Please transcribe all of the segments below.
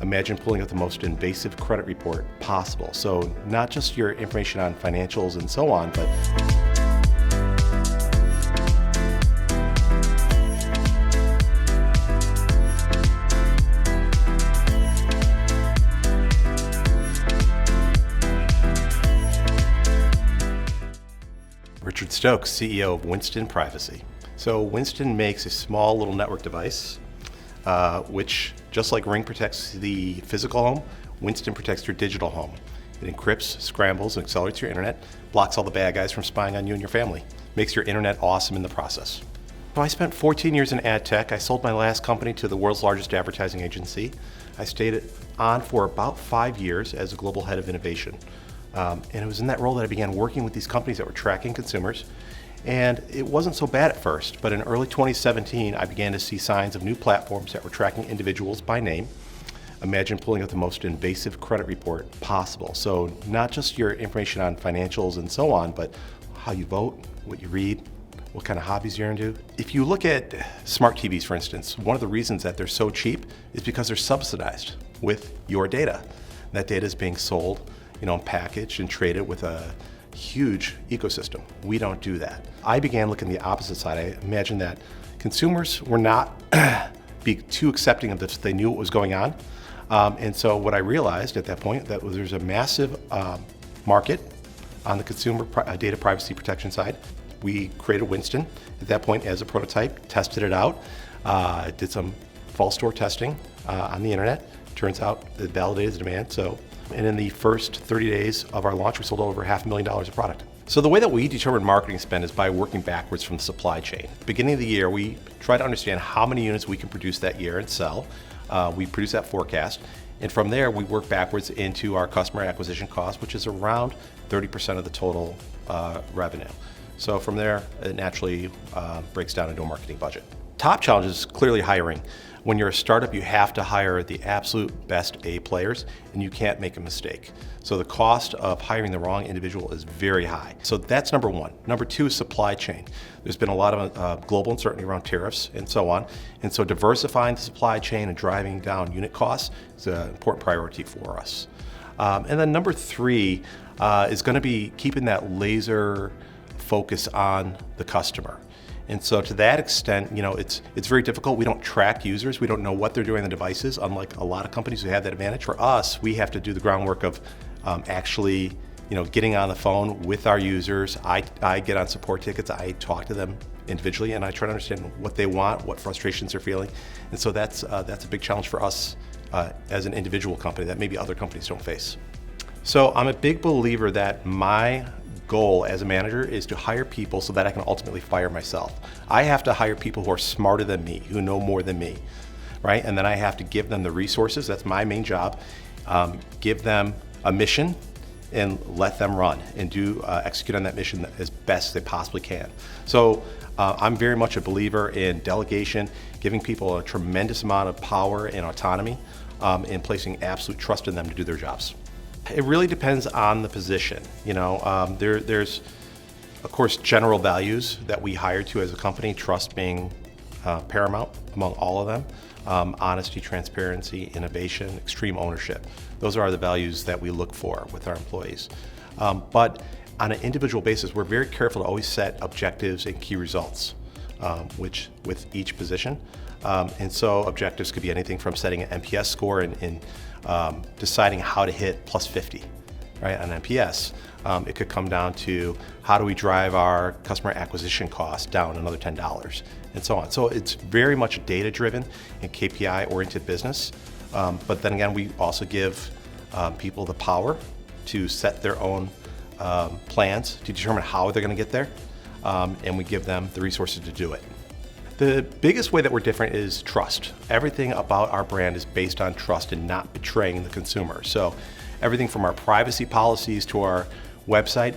Imagine pulling out the most invasive credit report possible. So not just your information on financials and so on, but Richard Stokes, CEO of Winston Privacy. So Winston makes a small little network device, which, just like Ring protects the physical home, Winston protects your digital home. It encrypts, scrambles, and accelerates your internet, blocks all the bad guys from spying on you and your family, makes your internet awesome in the process. So I spent 14 years in ad tech. I sold my last company to the world's largest advertising agency. I stayed on for about 5 years as a global head of innovation. And it was in that role that I began working with these companies that were tracking consumers. And it wasn't so bad at first, but in early 2017, I began to see signs of new platforms that were tracking individuals by name. Imagine pulling out the most invasive credit report possible. So not just your information on financials and so on, but how you vote, what you read, what kind of hobbies you're into. If you look at smart TVs, for instance, one of the reasons that they're so cheap is because they're subsidized with your data. That data is being sold, packaged and traded with a huge ecosystem. We don't do that. I began looking the opposite side. I imagined that consumers were not be too accepting of this if they knew what was going on. And so what I realized at that point, that there's a massive market on the consumer data privacy protection side. We created Winston at that point as a prototype, tested it out, did some false store testing on the internet. Turns out it validated the demand. And in the first 30 days of our launch, we sold over $500,000 of product. So the way that we determine marketing spend is by working backwards from the supply chain. At the beginning of the year, we try to understand how many units we can produce that year and sell. We produce that forecast. And from there, we work backwards into our customer acquisition cost, which is around 30% of the total revenue. So from there, it naturally breaks down into a marketing budget. Top challenge is clearly hiring. When you're a startup, you have to hire the absolute best A players, and you can't make a mistake. So the cost of hiring the wrong individual is very high. So that's number one. Number two is supply chain. There's been a lot of global uncertainty around tariffs and so on. And so diversifying the supply chain and driving down unit costs is an important priority for us. And then number three is going to be keeping that laser focus on the customer. And so to that extent, it's very difficult. We don't track users. We don't know what they're doing on the devices, unlike a lot of companies who have that advantage. For us, we have to do the groundwork of actually, getting on the phone with our users. I get on support tickets. I talk to them individually, and I try to understand what they want, what frustrations they're feeling. And so that's a big challenge for us as an individual company that maybe other companies don't face. So I'm a big believer that my goal as a manager is to hire people so that I can ultimately fire myself. I have to hire people who are smarter than me, who know more than me, right? And then I have to give them the resources. That's my main job. Give them a mission and let them run and execute on that mission as best they possibly can. So I'm very much a believer in delegation, giving people a tremendous amount of power and autonomy, and placing absolute trust in them to do their jobs. It really depends on the position. There's, of course, general values that we hire to as a company, trust being paramount among all of them, honesty, transparency, innovation, extreme ownership. Those are the values that we look for with our employees. But on an individual basis, we're very careful to always set objectives and key results, which with each position. And so objectives could be anything from setting an NPS score and deciding how to hit plus 50, right, on NPS. It could come down to how do we drive our customer acquisition cost down another $10 and so on. So it's very much data-driven and KPI-oriented business. But then again, we also give people the power to set their own plans to determine how they're going to get there, and we give them the resources to do it. The biggest way that we're different is trust. Everything about our brand is based on trust and not betraying the consumer. So everything from our privacy policies to our website,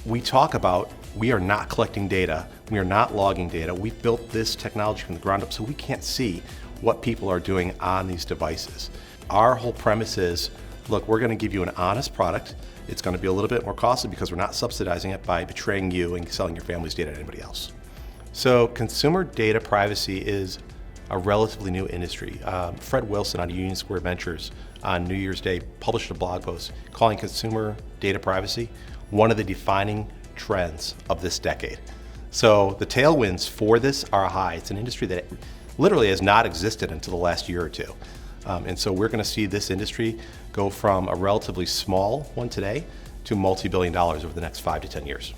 we talk about we are not collecting data, we are not logging data. We've built this technology from the ground up so we can't see what people are doing on these devices. Our whole premise is, look, we're going to give you an honest product. It's going to be a little bit more costly because we're not subsidizing it by betraying you and selling your family's data to anybody else. So consumer data privacy is a relatively new industry. Fred Wilson on Union Square Ventures on New Year's Day published a blog post calling consumer data privacy one of the defining trends of this decade. So the tailwinds for this are high. It's an industry that literally has not existed until the last year or two. And so we're going to see this industry go from a relatively small one today to multi-billion dollars over the next 5 to 10 years.